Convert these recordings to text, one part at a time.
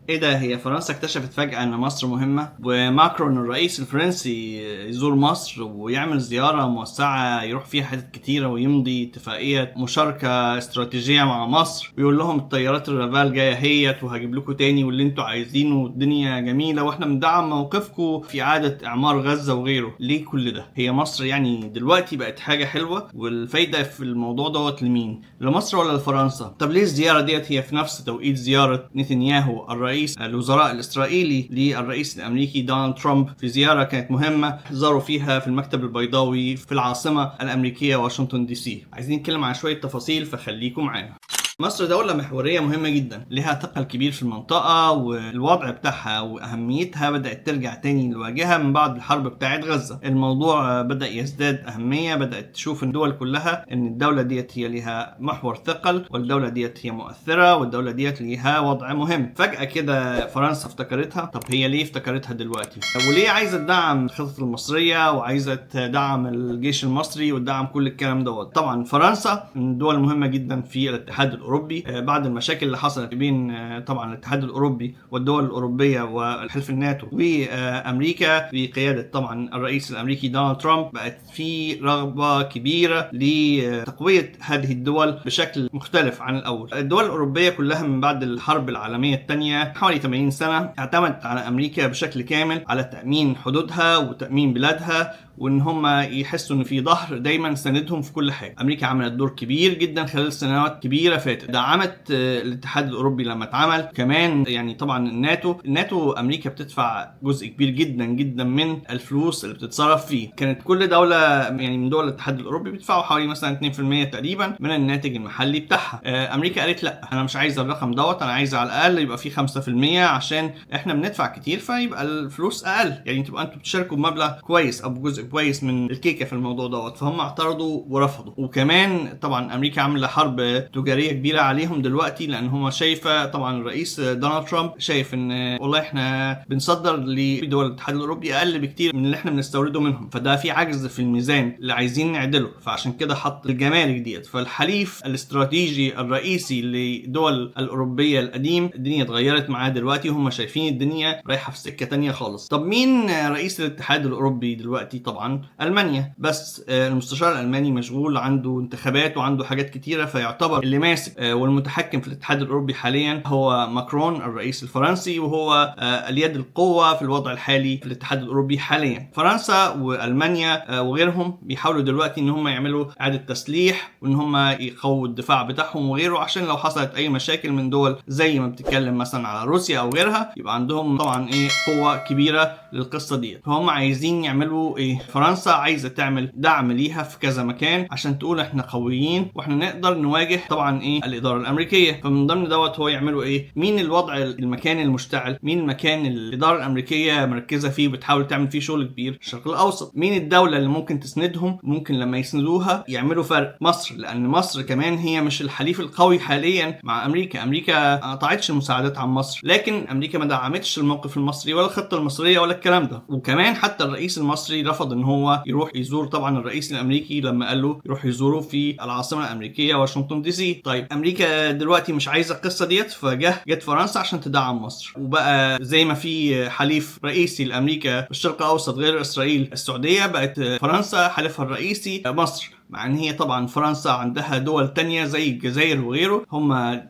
ايه ده؟ هي فرنسا اكتشفت فجأة ان مصر مهمة، وماكرون الرئيس الفرنسي يزور مصر ويعمل زيارة موسعة يروح فيها حتت كتيرة ويمضي اتفاقية مشاركة استراتيجية مع مصر، ويقول لهم الطيارات الرافال جاية هيت وهجيب لكم تاني واللي انتوا عايزينه والدنيا جميلة واحنا بندعم موقفكم في إعادة إعمار غزة وغيره. ليه كل ده؟ هي مصر يعني دلوقتي بقت حاجة حلوة، والفايدة في الموضوع دوت لمين؟ لمصر ولا لفرنسا؟ طب ليه الزيارة ديت هي في نفس توقيت زيارة نتنياهو الرئيس الوزراء الإسرائيلي للرئيس الأمريكي دونالد ترامب، في زيارة كانت مهمة زاروا فيها في المكتب البيضاوي في العاصمة الأمريكية واشنطن دي سي؟ عايزين نتكلم عن شوية تفاصيل فخليكم معانا. مصر دولة محورية مهمة جدا، لها ثقل كبير في المنطقة، والوضع بتاعها وأهميتها بدأت ترجع تاني لواجهها من بعد الحرب بتاعت غزة. الموضوع بدأ يزداد أهمية، بدأت تشوف الدول كلها إن الدولة ديت هي لها محور ثقل، والدولة ديت هي مؤثرة، والدولة ديت لها وضع مهم. فجأة كده فرنسا افتكرتها. طب هي ليه افتكرتها دلوقتي؟ وليه عايزة تدعم الخطط المصرية وعايزة تدعم الجيش المصري وتدعم كل الكلام دوت؟ طبعا فرنسا من الدول المهمة جدا في الاتحاد الأوروبي بعد المشاكل اللي حصلت بين طبعا الاتحاد الأوروبي والدول الأوروبية والحلف الناتو وأمريكا بقيادة طبعا الرئيس الأمريكي دونالد ترامب. بقت في رغبة كبيرة لتقوية هذه الدول بشكل مختلف عن الأول. الدول الأوروبية كلها من بعد الحرب العالمية الثانية حوالي 80 سنة اعتمدت على أمريكا بشكل كامل على تأمين حدودها وتأمين بلادها، وان هم يحسوا ان في ظهر دايما سندهم في كل حاجه. امريكا عملت دور كبير جدا خلال سنوات كبيره فاتت، دعمت الاتحاد الاوروبي لما اتعمل، كمان يعني طبعا الناتو امريكا بتدفع جزء كبير جدا جدا من الفلوس اللي بتتصرف فيه. كانت كل دوله يعني من دول الاتحاد الاوروبي بيدفعوا حوالي مثلا 2% تقريبا من الناتج المحلي بتاعها. امريكا قالت لا، انا مش عايزه الرقم دوت، انا عايزه على الاقل يبقى فيه 5% عشان احنا بندفع كتير فيبقى الفلوس اقل، يعني تبقى انتوا بتشاركوا بمبلغ كويس او بجزء كويس من الكيكه في الموضوع دوت. فهم اعترضوا ورفضوا. وكمان طبعا امريكا عامله حرب تجاريه كبيره عليهم دلوقتي، لان هم شايفه طبعا الرئيس دونالد ترامب شايف ان والله احنا بنصدر لدول الاتحاد الاوروبي اقل بكتير من اللي احنا بنستورده منهم، فده في عجز في الميزان اللي عايزين نعدله، فعشان كده حط الجمارك ديت. فالحليف الاستراتيجي الرئيسي لدول الاوروبيه القديم الدنيا اتغيرت معاه دلوقتي، هم شايفين الدنيا رايحه في سكه تانية خالص. طب مين رئيس الاتحاد الاوروبي دلوقتي؟ طبعا المانيا، بس المستشار الالماني مشغول، عنده انتخابات وعنده حاجات كتيره، فيعتبر اللي ماسك والمتحكم في الاتحاد الاوروبي حاليا هو ماكرون الرئيس الفرنسي، وهو اليد القوه في الوضع الحالي في الاتحاد الاوروبي حاليا. فرنسا والمانيا وغيرهم بيحاولوا دلوقتي ان هم يعملوا اعاده تسليح وان هم يقووا الدفاع بتاعهم وغيره، عشان لو حصلت اي مشاكل من دول زي ما بتتكلم مثلا على روسيا او غيرها يبقى عندهم طبعا قوه كبيره للقصه دي. فهم عايزين يعملوا فرنسا عايزه تعمل دعم ليها في كذا مكان عشان تقول احنا قويين واحنا نقدر نواجه طبعا الاداره الامريكيه. فمن ضمن دوت هو يعملوا مين الوضع المكان المشتعل، مين المكان اللي الاداره الامريكيه مركزه فيه بتحاول تعمل فيه شغل كبير، الشرق الاوسط. مين الدوله اللي ممكن تسندهم، ممكن لما يسندوها يعملوا فرق؟ مصر، لان مصر كمان هي مش الحليف القوي حاليا مع امريكا. امريكا ما قطعتش المساعدات عن مصر، لكن امريكا ما دعمتش الموقف المصري ولا الخطه المصريه ولا الكلام ده. وكمان حتى الرئيس المصري رفض ان هو يروح يزور طبعا الرئيس الامريكي لما قال له يروح يزوره في العاصمه الامريكيه واشنطن دي سي. طيب امريكا دلوقتي مش عايزه القصه ديت، جت فرنسا عشان تدعم مصر. وبقى زي ما في حليف رئيسي لامريكا في الشرق الاوسط غير اسرائيل السعوديه، بقت فرنسا حليفها الرئيسي مصر، مع ان هي طبعا فرنسا عندها دول تانية زي الجزائر وغيره هم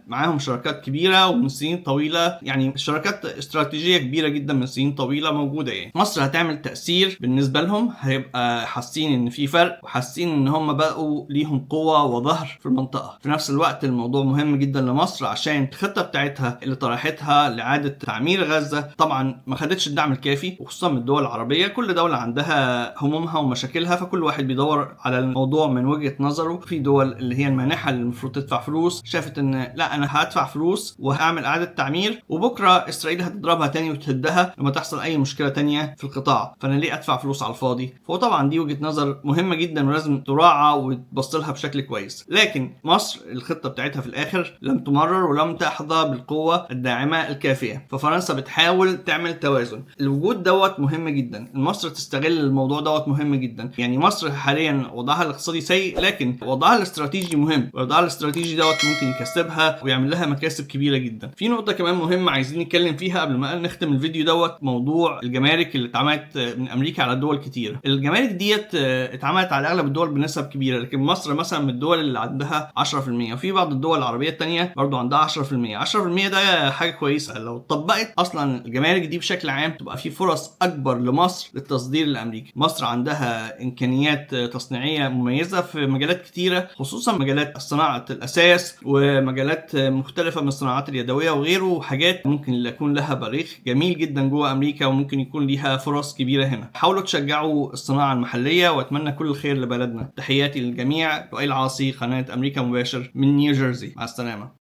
معاهم شراكات كبيرة ومن سنين طويلة، يعني شراكات استراتيجية كبيرة جدا من سنين طويلة موجودة. مصر هتعمل تأثير بالنسبة لهم، هيبقى حاسين ان في فرق وحاسين ان هم بقوا ليهم قوة وظهر في المنطقة. في نفس الوقت الموضوع مهم جدا لمصر عشان الخطة بتاعتها اللي طرحتها لإعادة تعمير غزة طبعا ما خدتش الدعم الكافي، وخصوصا من الدول العربية. كل دولة عندها همومها ومشاكلها، فكل واحد بيدور على الموضوع من وجهة نظره. في دول اللي هي المانحة اللي المفروض تدفع فلوس شافت ان لا، انا هدفع فلوس وهعمل اعادة تعمير، وبكرة اسرائيل هتضربها تاني وتهدها لما تحصل اي مشكلة تانية في القطاع، فانا ليه ادفع فلوس على الفاضي؟ فهو طبعا دي وجهة نظر مهمة جدا ولازم تراعى وتبص لها بشكل كويس. لكن مصر الخطة بتاعتها في الاخر لم تمرر ولم تحظى بالقوة الداعمة الكافية، ففرنسا بتحاول تعمل توازن. الوجود دوت مهم جدا، مصر تستغل الموضوع دوت مهم جدا. يعني مصر حاليا وضعها الاقتصادي الاقتصادي سيء، لكن وضعها الاستراتيجي مهم. وضعها الاستراتيجي دوت ممكن يكسبها ويعمل لها مكاسب كبيره جدا. في نقطه كمان مهمه عايزين نتكلم فيها قبل ما نختم الفيديو دوت، موضوع الجمارك اللي اتعملت من امريكا على دول كتيره. الجمارك ديت اتعملت على اغلب الدول بنسب كبيره، لكن مصر مثلا من الدول اللي عندها 10%، وفي بعض الدول العربيه الثانيه برضو عندها 10%. 10% ده حاجه كويسه. لو اتطبقت اصلا الجمارك دي بشكل عام تبقى في فرص اكبر لمصر للتصدير الامريكي. مصر عندها امكانيات تصنيعيه مميزه في مجالات كتيره، خصوصا مجالات صناعه الاساس ومجالات مختلفه من الصناعات اليدويه وغيره، وحاجات ممكن يكون لها بريق جميل جدا جوه امريكا وممكن يكون ليها فرص كبيره هنا. حاولوا تشجعوا الصناعه المحليه، واتمنى كل الخير لبلدنا. تحياتي للجميع. لؤي العاصي، قناه امريكا مباشر من نيوجيرسي. مع السلامه.